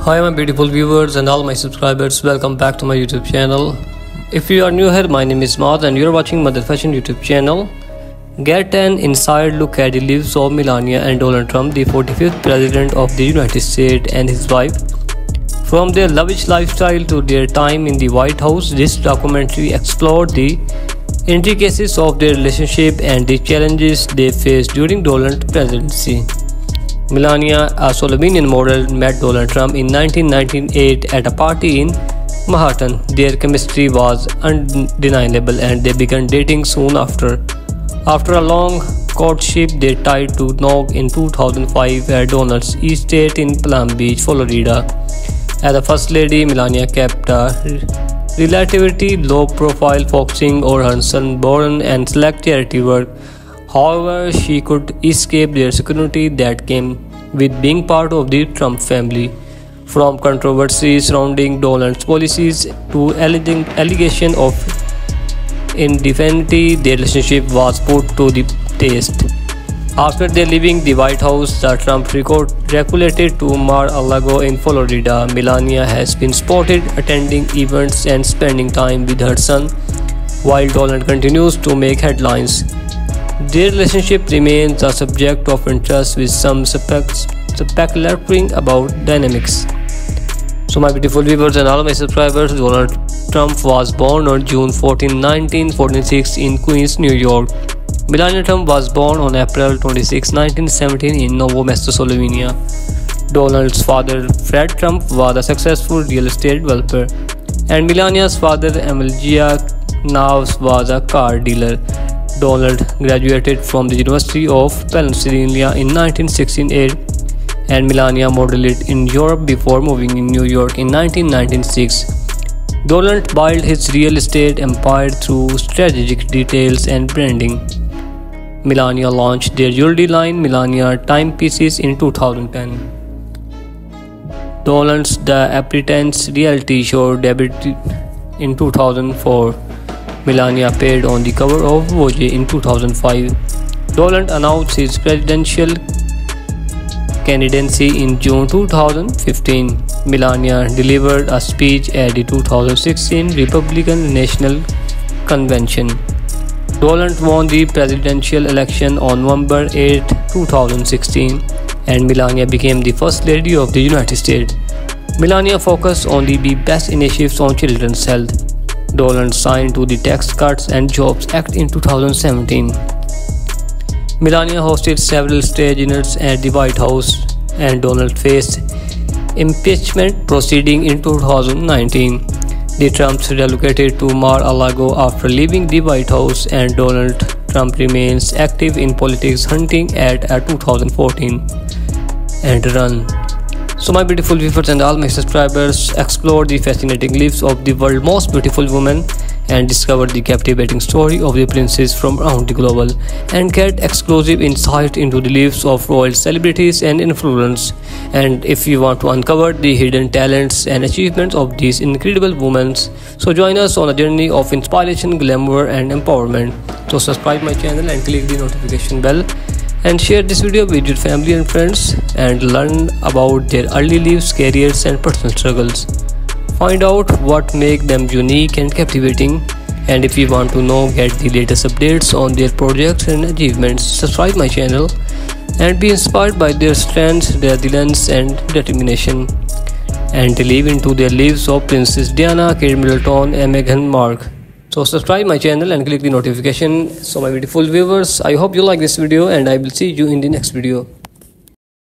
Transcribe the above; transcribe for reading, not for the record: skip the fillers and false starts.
Hi my beautiful viewers and all my subscribers, welcome back to my YouTube channel. If you are new here, my name is Maad and you are watching Mother Fashion YouTube channel. Get an inside look at the lives of Melania and Donald Trump, the 45th President of the United States, and his wife. From their lavish lifestyle to their time in the White House, this documentary explored the intricacies of their relationship and the challenges they faced during Donald's presidency. Melania, a Slovenian model, met Donald Trump in 1998 at a party in Manhattan. Their chemistry was undeniable and they began dating soon after. After a long courtship, they tied to knot in 2005 at Donald's estate in Palm Beach, Florida. As the First Lady, Melania kept a relatively low profile, focusing on her son Boran and select charity work. However, she could escape their scrutiny that came with being part of the Trump family. From controversy surrounding Donald's policies to allegation of infidelity, their relationship was put to the test. After their leaving the White House, the Trump relocated to Mar-a-Lago in Florida. Melania has been spotted attending events and spending time with her son, while Donald continues to make headlines. Their relationship remains a subject of interest, with some speculating about dynamics. So my beautiful viewers and all my subscribers, Donald Trump was born on June 14, 1946 in Queens, New York. Melania Trump was born on April 26, 1917 in Novo Mesto, Slovenia. Donald's father, Fred Trump, was a successful real estate developer, and Melania's father, Emilia Navas, was a car dealer. Donald graduated from the University of Pennsylvania in 1968, and Melania modeled in Europe before moving in New York in 1996. Donald built his real estate empire through strategic details and branding. Melania launched their jewelry line, Melania Timepieces, in 2010. Donald's The Apprentice reality show debuted in 2004. Melania appeared on the cover of Vogue in 2005. Donald announced his presidential candidacy in June 2015. Melania delivered a speech at the 2016 Republican National Convention. Donald won the presidential election on November 8, 2016, and Melania became the First Lady of the United States. Melania focused on the best initiatives on children's health. Donald signed to the Tax Cuts and Jobs Act in 2017. Melania hosted several state dinners at the White House, and Donald faced impeachment proceedings in 2019. The Trumps relocated to Mar-a-Lago after leaving the White House, and Donald Trump remains active in politics, hunting at a 2014 and run. So my beautiful viewers and all my subscribers, explore the fascinating lives of the world's most beautiful women and discover the captivating story of the princes from around the globe, and get exclusive insight into the lives of royal celebrities and influencers. And if you want to uncover the hidden talents and achievements of these incredible women, so join us on a journey of inspiration, glamour and empowerment. So subscribe my channel and click the notification bell, and share this video with your family and friends, and learn about their early lives, careers and personal struggles. Find out what makes them unique and captivating. And if you want to get the latest updates on their projects and achievements, subscribe my channel and be inspired by their strength, resilience and determination, and delve into their lives of Princess Diana, Kate Middleton and Meghan Markle. So subscribe my channel and click the notification. So my beautiful viewers, I hope you like this video, and I will see you in the next video.